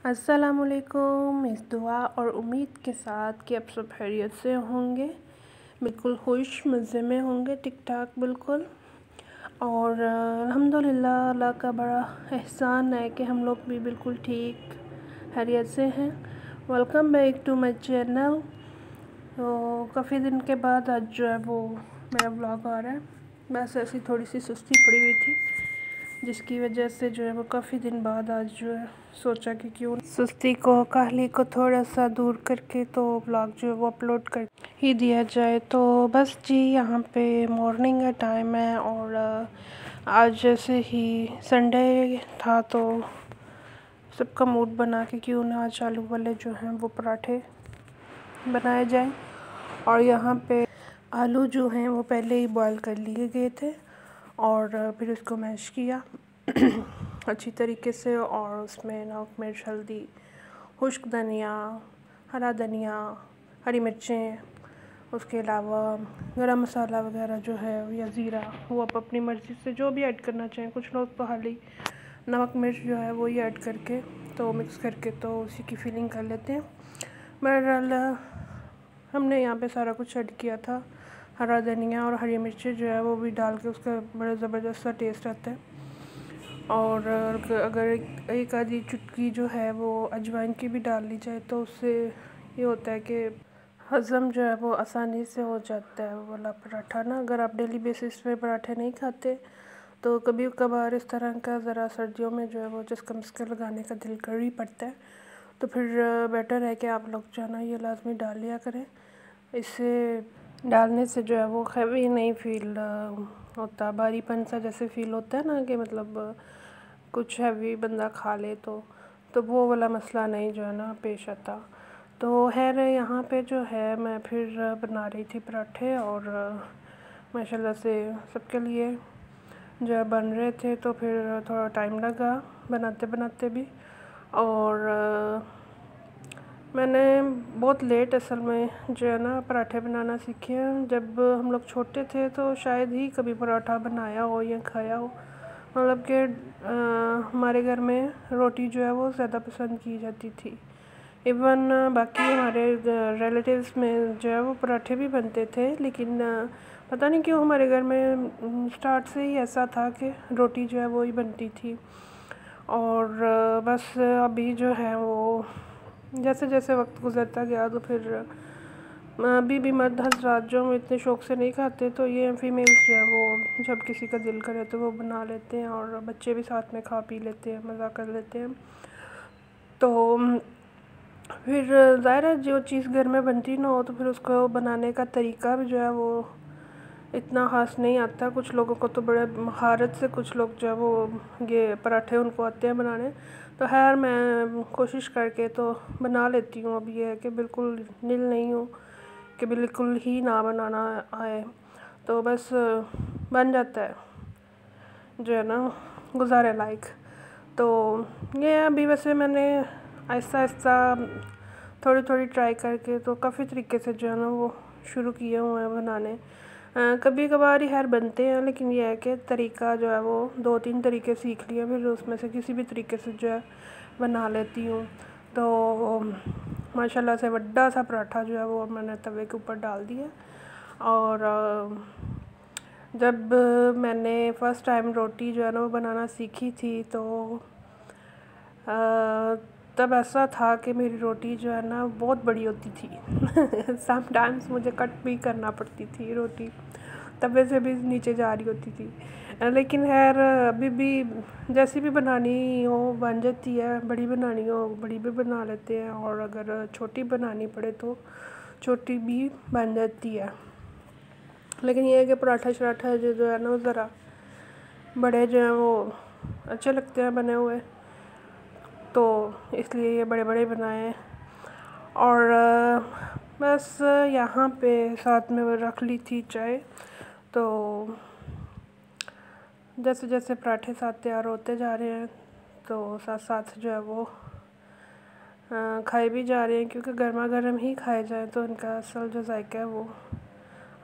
अस्सलामुअलैकुम। इस दुआ और उम्मीद के साथ कि आप सब खैरियत से होंगे, बिल्कुल खुश मज़े में होंगे, ठीक ठाक बिल्कुल। और अल्हम्दुलिल्लाह अल्लाह का बड़ा एहसान है कि हम लोग भी बिल्कुल ठीक खैरियत से हैं। Welcome back to my channel. तो काफ़ी दिन के बाद आज जो है वो मेरा व्लॉग आ रहा है। बस ऐसी थोड़ी सी सुस्ती पड़ी हुई थी, जिसकी वजह से जो है वो काफ़ी दिन बाद आज जो है सोचा कि क्यों सुस्ती को, काहली को थोड़ा सा दूर करके तो व्लॉग जो है वो अपलोड कर ही दिया जाए। तो बस जी, यहाँ पे मॉर्निंग का टाइम है और आज जैसे ही संडे था तो सबका मूड बना कि क्यों ना आज आलू वाले जो हैं वो पराठे बनाए जाएं। और यहाँ पे आलू जो हैं वो पहले ही बॉईल कर लिए गए थे और फिर उसको मैश किया अच्छी तरीके से, और उसमें नमक, मिर्च, हल्दी, खुश्क धनिया, हरा धनिया, हरी मिर्चें, उसके अलावा गरम मसाला वगैरह जो है या ज़ीरा, वो आप अपनी मर्ज़ी से जो भी ऐड करना चाहें। कुछ लोग तो खाली नमक मिर्च जो है वो ही ऐड करके तो मिक्स करके तो उसी की फीलिंग कर लेते हैं। बहरहाल हमने यहाँ पे सारा कुछ ऐड किया था। हरा धनिया और हरी मिर्चें जो है वो भी डाल के उसका बड़ा ज़बरदस्त सा टेस्ट आता है। और अगर एक आधी चुटकी जो है वो अजवाइन की भी डाल ली जाए तो उससे ये होता है कि हज़म जो है वो आसानी से हो जाता है वो वाला पराठा ना। अगर आप डेली बेसिस पे पराठे नहीं खाते तो कभी कभार इस तरह का ज़रा सर्दियों में जो है वो चस्का मस्का लगाने का दिल कर ही पड़ता है, तो फिर बेटर है कि आप लोग जो है ना ये लाजमी डाल लिया करें। इससे डालने से जो है वो हैवी नहीं फील होता, भारीपन सा जैसे फील होता है ना कि मतलब कुछ हैवी बंदा खा ले तो वो वाला मसला नहीं जो है ना पेश आता। तो खैर यहाँ पे जो है मैं फिर बना रही थी पराठे और माशाल्लाह से सबके लिए जो है बन रहे थे, तो फिर थोड़ा टाइम लगा बनाते बनाते भी। और मैंने बहुत लेट असल में जो है ना पराठे बनाना सीखे हैं। जब हम लोग छोटे थे तो शायद ही कभी पराठा बनाया हो या खाया हो, मतलब कि हमारे घर में रोटी जो है वो ज़्यादा पसंद की जाती थी। इवन बाकी हमारे रिलेटिव्स में जो है वो पराठे भी बनते थे, लेकिन पता नहीं क्यों हमारे घर में स्टार्ट से ही ऐसा था कि रोटी जो है वो ही बनती थी। और बस अभी जो है वो जैसे जैसे वक्त गुज़रता गया तो फिर अभी भी मर्द हज़रात जो इतने शौक़ से नहीं खाते, तो ये फीमेल्स जो है वो जब किसी का दिल करे तो वो बना लेते हैं और बच्चे भी साथ में खा पी लेते हैं, मज़ा कर लेते हैं। तो फिर ज़ाहिर है जो चीज़ घर में बनती ना हो तो फिर उसको बनाने का तरीका भी जो है वो इतना ख़ास नहीं आता। कुछ लोगों को तो बड़े महारत से, कुछ लोग जो है वो ये पराठे उनको आते हैं बनाने। तो खैर मैं कोशिश करके तो बना लेती हूँ। अब ये है कि बिल्कुल नील नहीं हूँ कि बिल्कुल ही ना बनाना आए, तो बस बन जाता है जो है ना गुजारे लायक। तो ये अभी वैसे मैंने आहिस्ता आहिस्ता थोड़ी थोड़ी ट्राई करके तो काफ़ी तरीके से जो है ना वो शुरू किए हुए हैं बनाने। कभी कभार ही खैर बनते हैं, लेकिन यह है कि तरीका जो है वो 2-3 तरीके सीख लिए, फिर उसमें से किसी भी तरीके से जो है बना लेती हूँ। तो माशाल्लाह से बड़ा सा पराठा जो है वो मैंने तवे के ऊपर डाल दिया। और जब मैंने फ़र्स्ट टाइम रोटी जो है ना वो बनाना सीखी थी तो तब ऐसा था कि मेरी रोटी जो है ना बहुत बड़ी होती थी समटाइम्स मुझे कट भी करना पड़ती थी रोटी, तवे से भी नीचे जा रही होती थी। लेकिन खैर अभी भी जैसी भी बनानी हो बन जाती है, बड़ी बनानी हो बड़ी भी बना लेते हैं, और अगर छोटी बनानी पड़े तो छोटी भी बन जाती है। लेकिन ये है कि पराठा शराठा जो है ना वो ज़रा बड़े जो हैं वो अच्छे लगते हैं बने हुए, तो इसलिए ये बड़े बड़े बनाए। और बस यहाँ पे साथ में रख ली थी चाय। तो जैसे जैसे पराठे साथ तैयार होते जा रहे हैं तो साथ साथ जो है वो खाए भी जा रहे हैं, क्योंकि गर्मा गर्म ही खाए जाए तो इनका असल जो जायका है वो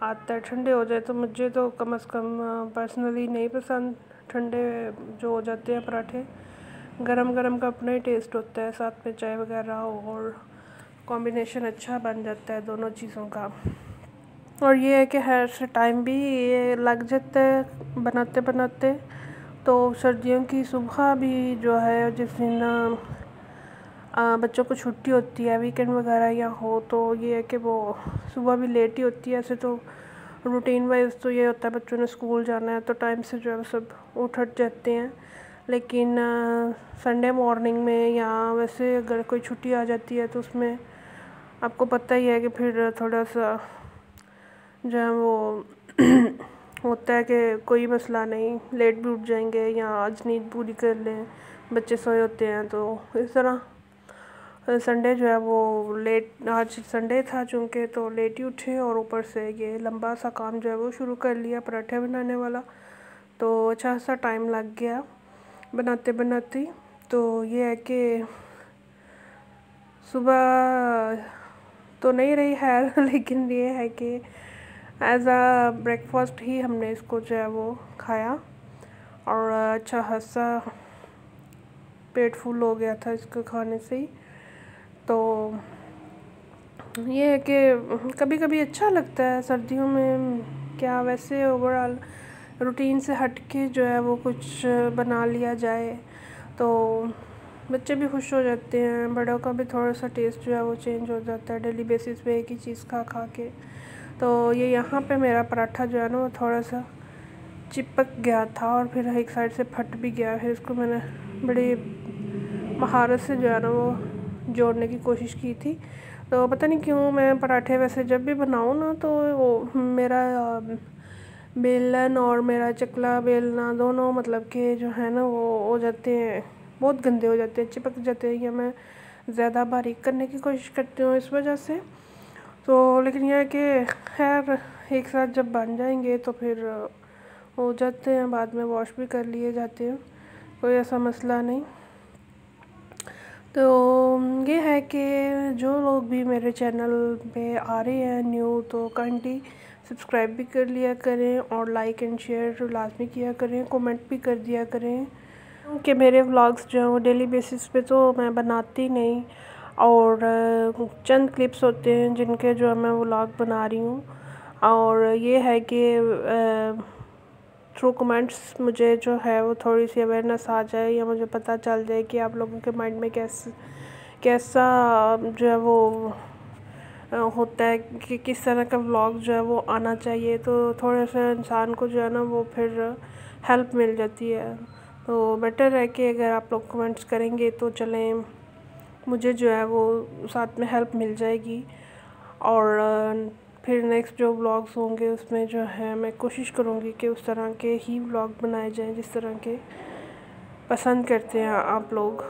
आता है। ठंडे हो जाए तो मुझे तो कम से कम पर्सनली नहीं पसंद ठंडे जो हो जाते हैं पराठे। गरम गरम का अपना ही टेस्ट होता है, साथ में चाय वगैरह और कॉम्बिनेशन अच्छा बन जाता है दोनों चीज़ों का। और ये है कि हर से टाइम भी ये लग जाता है बनाते बनाते। तो सर्दियों की सुबह भी जो है जिस दिन बच्चों को छुट्टी होती है, वीकेंड वगैरह या हो, तो ये है कि वो सुबह भी लेट ही होती है। ऐसे तो रूटीन वाइज तो ये होता है बच्चों ने स्कूल जाना है तो टाइम से जो है सब उठ जाते हैं। लेकिन संडे मॉर्निंग में या वैसे अगर कोई छुट्टी आ जाती है तो उसमें आपको पता ही है कि फिर थोड़ा सा जो है वो होता है कि कोई मसला नहीं, लेट भी उठ जाएंगे या आज नींद पूरी कर लें, बच्चे सोए होते हैं। तो इस तरह संडे जो है वो लेट, आज संडे था चूँकि तो लेट ही उठे और ऊपर से ये लंबा सा काम जो है वो शुरू कर लिया पराठे बनाने वाला। तो अच्छा सा टाइम लग गया बनाते बनाते। तो ये है कि सुबह तो नहीं रही है लेकिन ये है कि एज आ ब्रेकफास्ट ही हमने इसको जो है वो खाया और अच्छा खासा पेट फुल हो गया था इसको खाने से ही। तो ये है कि कभी कभी अच्छा लगता है सर्दियों में, क्या वैसे ओवरऑल रूटीन से हट के जो है वो कुछ बना लिया जाए तो बच्चे भी खुश हो जाते हैं, बड़ों का भी थोड़ा सा टेस्ट जो है वो चेंज हो जाता है डेली बेसिस पे एक ही चीज़ खा खा के। तो ये यहाँ पे मेरा पराठा जो है ना वो थोड़ा सा चिपक गया था और फिर एक साइड से फट भी गया। फिर इसको मैंने बड़ी महारत से जो है ना वो जोड़ने की कोशिश की थी। तो पता नहीं क्यों मैं पराठे वैसे जब भी बनाऊँ ना तो वो मेरा बेलन और मेरा चकला बेलना दोनों मतलब कि जो है ना वो हो जाते हैं, बहुत गंदे हो जाते हैं, चिपक जाते हैं, या मैं ज़्यादा बारीक करने की कोशिश करती हूँ इस वजह से। तो लेकिन यह है कि खैर एक साथ जब बन जाएंगे तो फिर हो जाते हैं, बाद में वॉश भी कर लिए जाते हैं, कोई ऐसा मसला नहीं। तो ये है कि जो लोग भी मेरे चैनल पे आ रहे हैं न्यू तो काइंडली सब्सक्राइब भी कर लिया करें और लाइक एंड शेयर लाजमी किया करें, कमेंट भी कर दिया करें। क्योंकि मेरे व्लॉग्स जो हैं वो डेली बेसिस पे तो मैं बनाती नहीं, और चंद क्लिप्स होते हैं जिनके जो है मैं व्लॉग बना रही हूँ। और ये है कि थ्रू कमेंट्स मुझे जो है वो थोड़ी सी अवेयरनेस आ जाए या मुझे पता चल जाए कि आप लोगों के माइंड में कैसा जो है वो होता है कि किस तरह का व्लॉग जो है वो आना चाहिए। तो थोड़ा सा इंसान को जो है ना वो फिर हेल्प मिल जाती है। तो बेटर है कि अगर आप लोग कमेंट्स करेंगे तो चलें, मुझे जो है वो साथ में हेल्प मिल जाएगी। और फिर नेक्स्ट जो व्लॉग्स होंगे उसमें जो है मैं कोशिश करूँगी कि उस तरह के ही व्लॉग बनाए जाएं जिस तरह के पसंद करते हैं आप लोग।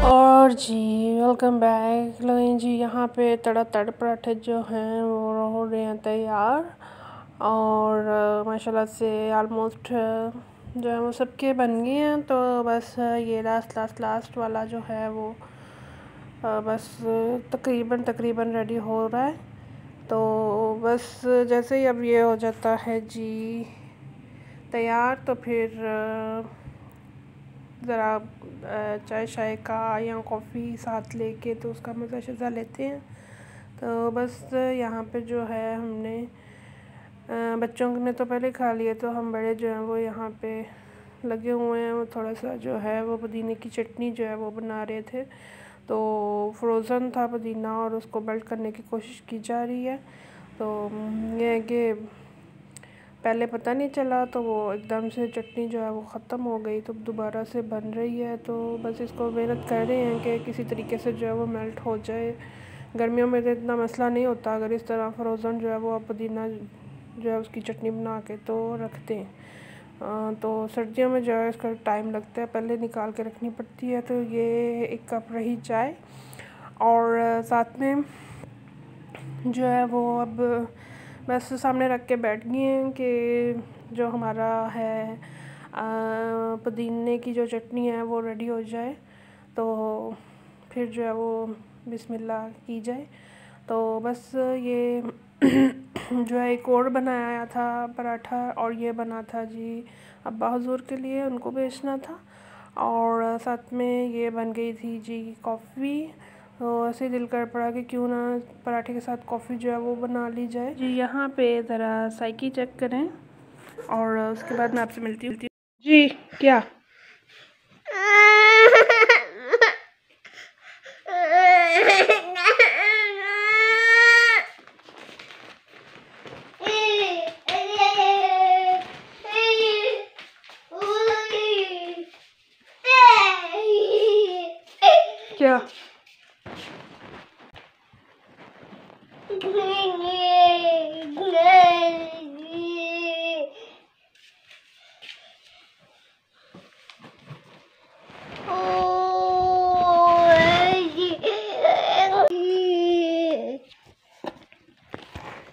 और जी वेलकम बैक। लो जी यहाँ पे तड़ पराठे जो हैं वो हो रहे हैं तैयार, और माशाल्लाह से आलमोस्ट जो है वो सबके बन गए हैं। तो बस ये लास्ट वाला जो है वो बस तकरीबन रेडी हो रहा है। तो बस जैसे ही अब ये हो जाता है जी तैयार तो फिर ज़रा चाय शाय का या कॉफ़ी साथ लेके तो उसका मज़ा शज़ा लेते हैं। तो बस यहाँ पे जो है हमने बच्चों ने तो पहले खा लिए, तो हम बड़े जो हैं वो यहाँ पे लगे हुए हैं। वो थोड़ा सा जो है वो पुदीने की चटनी जो है वो बना रहे थे। तो फ्रोज़न था पुदीना और उसको मेल्ट करने की कोशिश की जा रही है। तो ये है कि पहले पता नहीं चला, तो वो एकदम से चटनी जो है वो ख़त्म हो गई, तो दोबारा से बन रही है। तो बस इसको मेहनत कर रहे हैं कि किसी तरीके से जो है वो मेल्ट हो जाए। गर्मियों में तो इतना मसला नहीं होता, अगर इस तरह फ्रोज़न जो है वो आप पुदीना जो है उसकी चटनी बना के तो रखते हैं। तो सर्दियों में जो है इसका टाइम लगता है, पहले निकाल के रखनी पड़ती है। तो ये 1 कप रही चाय, और साथ में जो है वो अब बस सामने रख के बैठ गए हैं कि जो हमारा है पुदीने की जो चटनी है वो रेडी हो जाए, तो फिर जो है वो बिस्मिल्लाह की जाए। तो बस ये जो है एक और बनाया था पराठा, और ये बना था जी अब्बा हुज़ूर के लिए, उनको बेचना था। और साथ में ये बन गई थी जी कॉफ़ी। तो ऐसे दिल कर पड़ा कि क्यों ना पराठे के साथ कॉफ़ी जो है वो बना ली जाए जी। यहाँ पे ज़रा साइकी चेक करें, और उसके बाद मैं आपसे मिलती हूँ जी। क्या क्या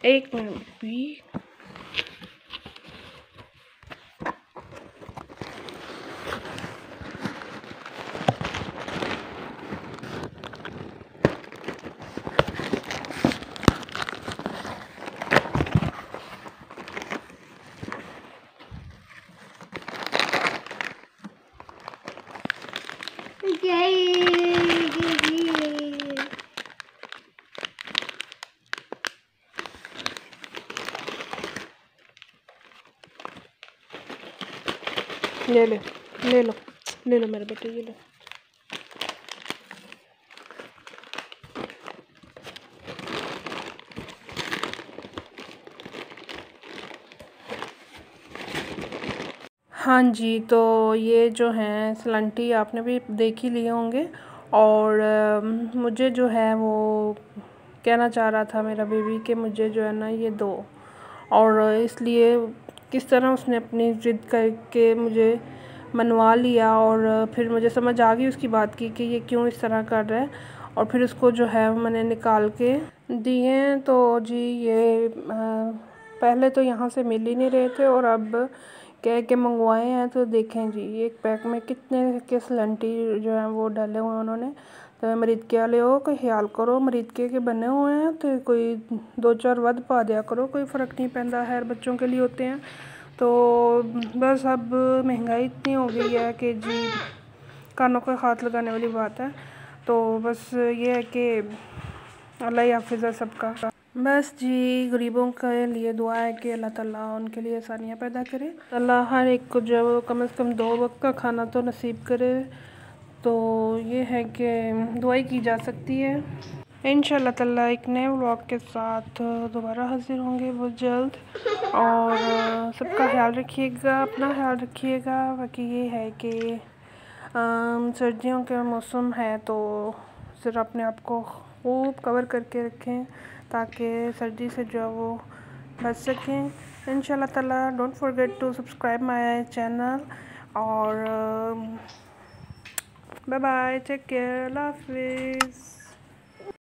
एक मिनट भी। ले ले ले लो ले लो मेरे बेटे, ये लो। हाँ जी, तो ये जो हैं सलंटी आपने भी देख ही लिए होंगे, और मुझे जो है वो कहना चाह रहा था मेरा बेबी कि मुझे जो है ना ये दो, और इसलिए किस तरह उसने अपनी ज़िद करके मुझे मनवा लिया, और फिर मुझे समझ आ गई उसकी बात की कि ये क्यों इस तरह कर रहा है, और फिर उसको जो है मैंने निकाल के दिए हैं। तो जी ये पहले तो यहाँ से मिल ही नहीं रहे थे, और अब कह के मंगवाए हैं। तो देखें जी एक पैक में कितने के सलंटी जो हैं वो डाले हुए हैं उन्होंने। तो मरीद के वाले हो कोई ख्याल करो, मरीद के बने हुए हैं तो कोई 2-4 वध पा दिया करो, कोई फ़र्क नहीं पैंदा, खैर बच्चों के लिए होते हैं। तो बस अब महंगाई इतनी हो गई है कि जी कानों को हाथ लगाने वाली बात है। तो बस ये है कि अल्लाह ही हाफ़िज़ है सबका। बस जी गरीबों के लिए दुआ है कि अल्लाह ताला उनके लिए आसानियाँ पैदा करे, अल्लाह हर एक को जो कम से कम 2 वक्त का खाना तो नसीब करे। तो ये है कि दुआई की जा सकती है। इंशाल्लाह ताला एक नए व्लॉग के साथ दोबारा हाजिर होंगे बहुत जल्द, और सबका ख्याल रखिएगा, अपना ख्याल रखिएगा। बाकी ये है कि सर्दियों का मौसम है, तो सिर्फ अपने आप को खूब कवर करके रखें ताकि सर्दी से जो है वो बच सकें इंशाल्लाह ताला। Don't forget to subscribe my channel, और बाय बाय, टेक केयर, अल्लाह हाफिज़।